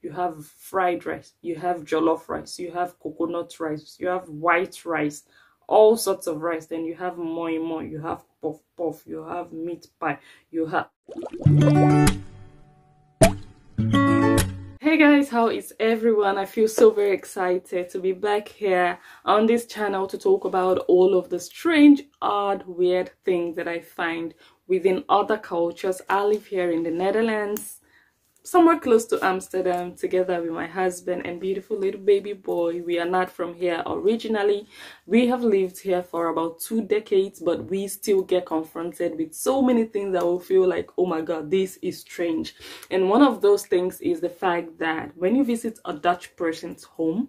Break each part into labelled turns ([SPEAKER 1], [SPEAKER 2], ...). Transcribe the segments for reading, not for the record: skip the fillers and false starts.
[SPEAKER 1] you have fried rice, you have jollof rice, you have coconut rice, you have white rice, all sorts of rice. Then you have moi moi, you have puff puff, you have meat pie, you have... Hey guys, how is everyone? I feel so very excited to be back here on this channel to talk about all of the strange, odd, weird things that I find within other cultures. I live here in the Netherlands, somewhere close to Amsterdam, together with my husband and beautiful little baby boy. We are not from here originally. We have lived here for about 2 decades, but we still get confronted with so many things that will feel like, oh my god, this is strange. And one of those things is the fact that when you visit a Dutch person's home,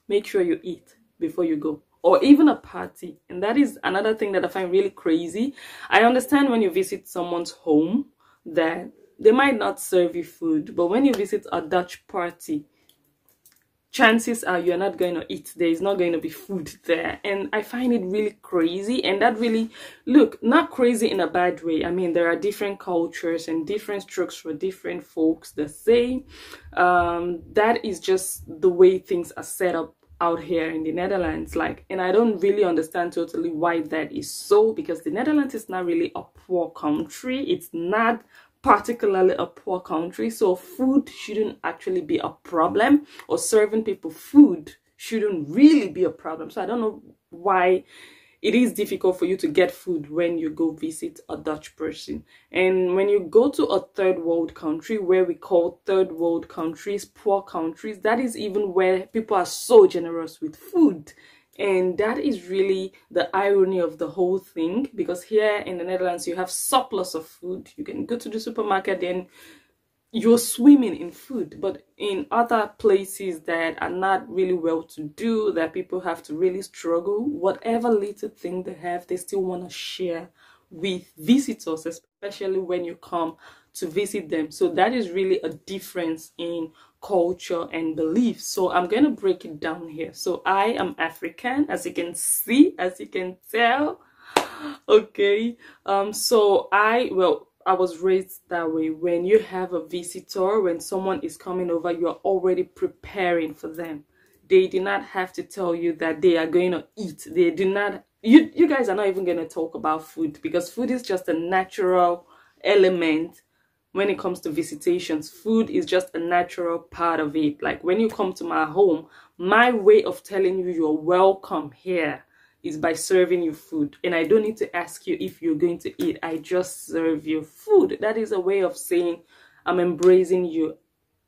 [SPEAKER 1] make sure you eat before you go, or even a party. And that is another thing that I find really crazy. I understand when you visit someone's home that they might not serve you food, but when you visit a Dutch party, chances are you're not going to eat. There is not going to be food there. And I find it really crazy. And that really, look, not crazy in a bad way. I mean, there are different cultures and different strokes for different folks the same. That is just the way things are set up out here in the Netherlands. Like, and I don't really understand totally why that is so, because the Netherlands is not really a poor country. It's not particularly a poor country, so food shouldn't actually be a problem, or serving people food shouldn't really be a problem. So I don't know why it is difficult for you to get food when you go visit a Dutch person. And when you go to a third world country, where we call third world countries poor countries, that is even where people are so generous with food. And that is really the irony of the whole thing, because here in the Netherlands you have surplus of food. You can go to the supermarket and you're swimming in food. But in other places that are not really well to do, that people have to really struggle, whatever little thing they have, they still want to share with visitors, especially when you come to visit them. So that is really a difference in culture and beliefs. So I'm going to break it down here. So I am African, as you can see, as you can tell. Okay. So I was raised that way. When you have a visitor, when someone is coming over, you're already preparing for them. They do not have to tell you that they are going to eat. They do not, you guys are not even going to talk about food, because food is just a natural element. When it comes to visitations, food is just a natural part of it. Like when you come to my home, my way of telling you you're welcome here is by serving you food. And I don't need to ask you if you're going to eat. I just serve you food. That is a way of saying I'm embracing you.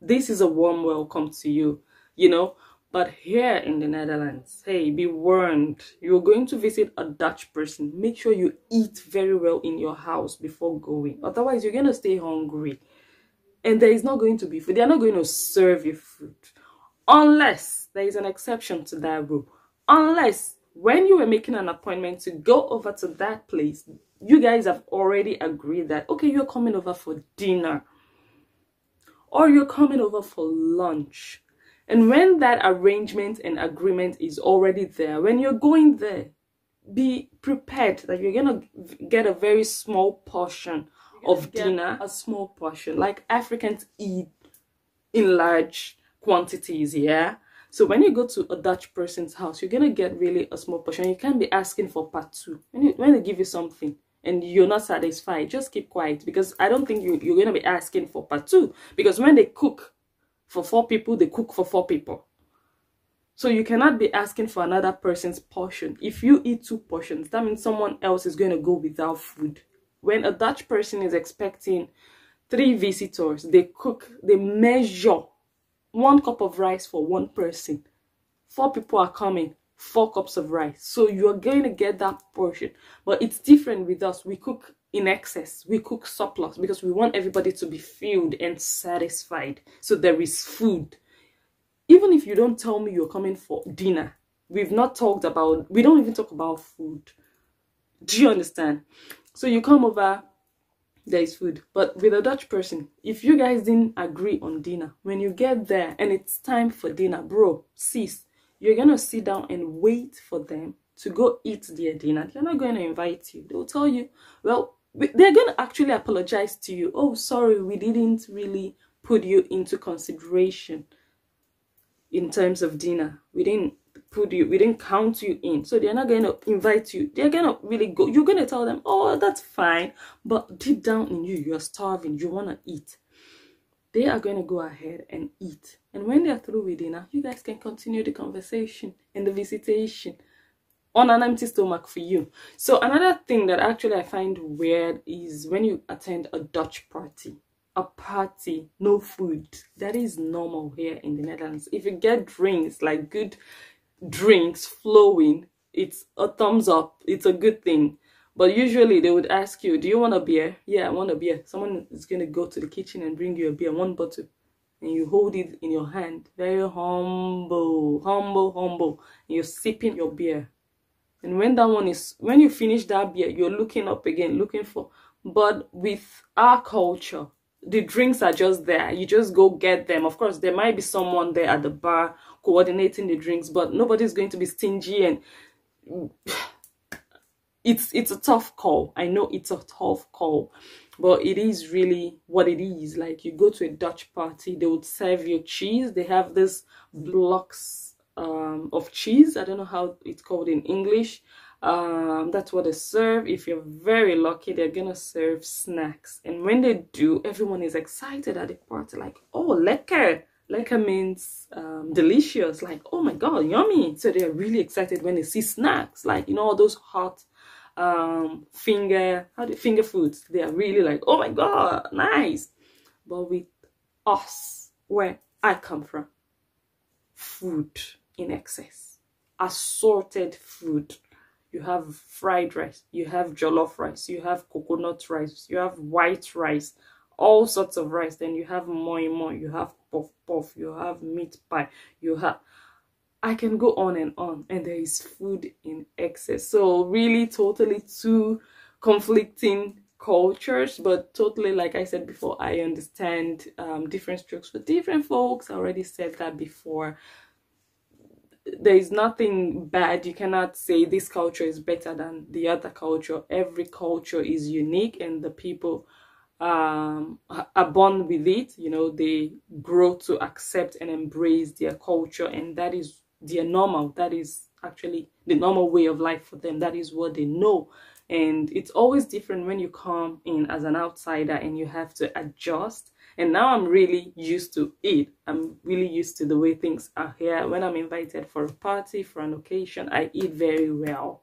[SPEAKER 1] This is a warm welcome to you, you know. But here in the Netherlands, hey, be warned. You're going to visit a Dutch person. Make sure you eat very well in your house before going. Otherwise, you're going to stay hungry. And there is not going to be food. They're not going to serve you food. Unless there is an exception to that rule. Unless when you were making an appointment to go over to that place, you guys have already agreed that, okay, you're coming over for dinner. Or you're coming over for lunch. And when that arrangement and agreement is already there, when you're going there, be prepared that you're going to get a very small portion of dinner, a small portion. Like Africans eat in large quantities, yeah? So when you go to a Dutch person's house, you're going to get really a small portion. You can't be asking for part two. When they give you something and you're not satisfied, just keep quiet, because I don't think you're going to be asking for part two. Because when they cook for 4 people, they cook for 4 people. So you cannot be asking for another person's portion. If you eat 2 portions, that means someone else is going to go without food. When a Dutch person is expecting 3 visitors, they measure 1 cup of rice for 1 person. 4 people are coming, 4 cups of rice. So you're going to get that portion. But it's different with us. We cook in excess. We cook surplus because we want everybody to be filled and satisfied. So there is food. Even if you don't tell me you're coming for dinner, we don't even talk about food. Do you understand? So you come over, there is food. But with a Dutch person, if you guys didn't agree on dinner, when you get there and it's time for dinner, bro, sis, you're going to sit down and wait for them to go eat their dinner. They're not going to invite you. They'll tell you, well, they're going to actually apologize to you. Oh, sorry, we didn't really put you into consideration in terms of dinner. We didn't count you in. So they're not going to invite you. They're going to really go. You're going to tell them, oh, that's fine. But deep down in you, you're starving. You want to eat. They are going to go ahead and eat. And when they're through with dinner, you guys can continue the conversation and the visitation on an empty stomach for you. So another thing that actually I find weird is when you attend a Dutch party. A party, no food. That is normal here in the Netherlands. If you get drinks, like good drinks flowing, it's a thumbs up. It's a good thing. But usually they would ask you, do you want a beer? Yeah, I want a beer. Someone is going to go to the kitchen and bring you a beer, one bottle. And you hold it in your hand. Very humble, humble, humble. And you're sipping your beer. And when you finish that beer, you're looking up again, looking for. But with our culture, the drinks are just there. You just go get them. Of course, there might be someone there at the bar coordinating the drinks, but nobody's going to be stingy, and it's a tough call. I know it's a tough call, but it is really what it is. Like, you go to a Dutch party, they would serve you cheese. They have this blocks of cheese. I don't know how it's called in English. That's what they serve. If you're very lucky, they're gonna serve snacks, and when they do, everyone is excited at the party, like, oh, lekker. Lekker means delicious, like, oh my god, yummy. So they're really excited when they see snacks, like, you know, all those hot finger foods. They are really like, oh my god, nice. But with us, where I come from, food in excess, assorted food. You have fried rice, you have jollof rice, you have coconut rice, you have white rice, all sorts of rice. Then you have moi, you have puff puff, you have meat pie, you have, I can go on, and there is food in excess. So really, totally two conflicting cultures, but totally, like I said before, I understand different strokes for different folks. I already said that before. There is nothing bad. You cannot say this culture is better than the other culture. Every culture is unique, and the people are born with it. You know, they grow to accept and embrace their culture, and that is their normal. That is actually the normal way of life for them. That is what they know. And it's always different when you come in as an outsider and you have to adjust. And now I'm really used to it. I'm really used to the way things are here. When I'm invited for a party, for an occasion, I eat very well.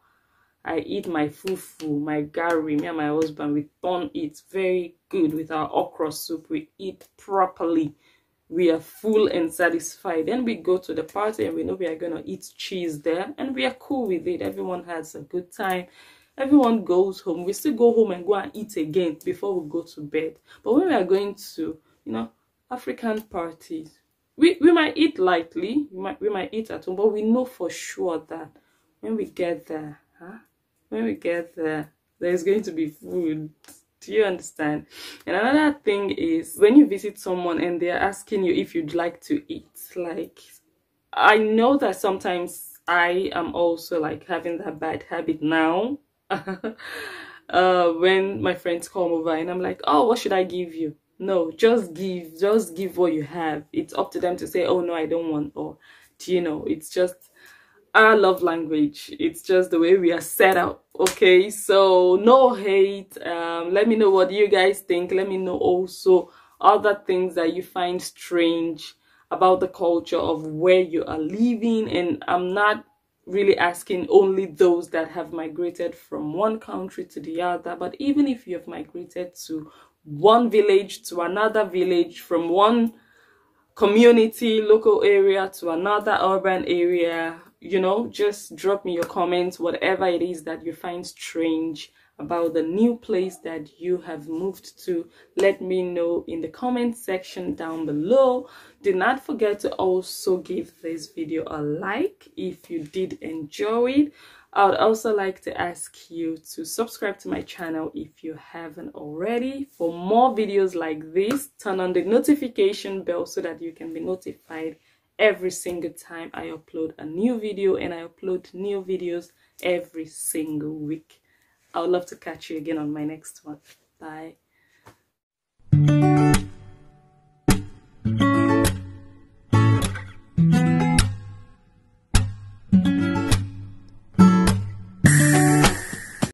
[SPEAKER 1] I eat my fufu, my gari. Me and my husband, we don't eat very good with our okra soup. We eat properly. We are full and satisfied. Then we go to the party and we know we are going to eat cheese there. And we are cool with it. Everyone has a good time. Everyone goes home. We still go home and go and eat again before we go to bed. But when we are going to, you know, African parties, we might eat lightly. We might eat at home, but we know for sure that when we get there, there's going to be food. Do you understand? And another thing is, when you visit someone and they're asking you if you'd like to eat, like, I know that sometimes I am also like having that bad habit now. When my friends come over and I'm like, oh, what should I give you? No, just give what you have. It's up to them to say, oh no, I don't want, or do you know, it's just our love language. It's just the way we are set up. Okay, so no hate. Let me know what you guys think. Let me know also other things that you find strange about the culture of where you are living. And I'm not really asking only those that have migrated from one country to the other, but even if you have migrated to one village to another village, from one community, local area to another urban area, you know, just drop me your comments, whatever it is that you find strange about the new place that you have moved to. Let me know in the comment section down below. Do not forget to also give this video a like if you did enjoy it. I would also like to ask you to subscribe to my channel if you haven't already. For more videos like this, turn on the notification bell so that you can be notified every single time I upload a new video, and I upload new videos every single week. I would love to catch you again on my next one. Bye. you.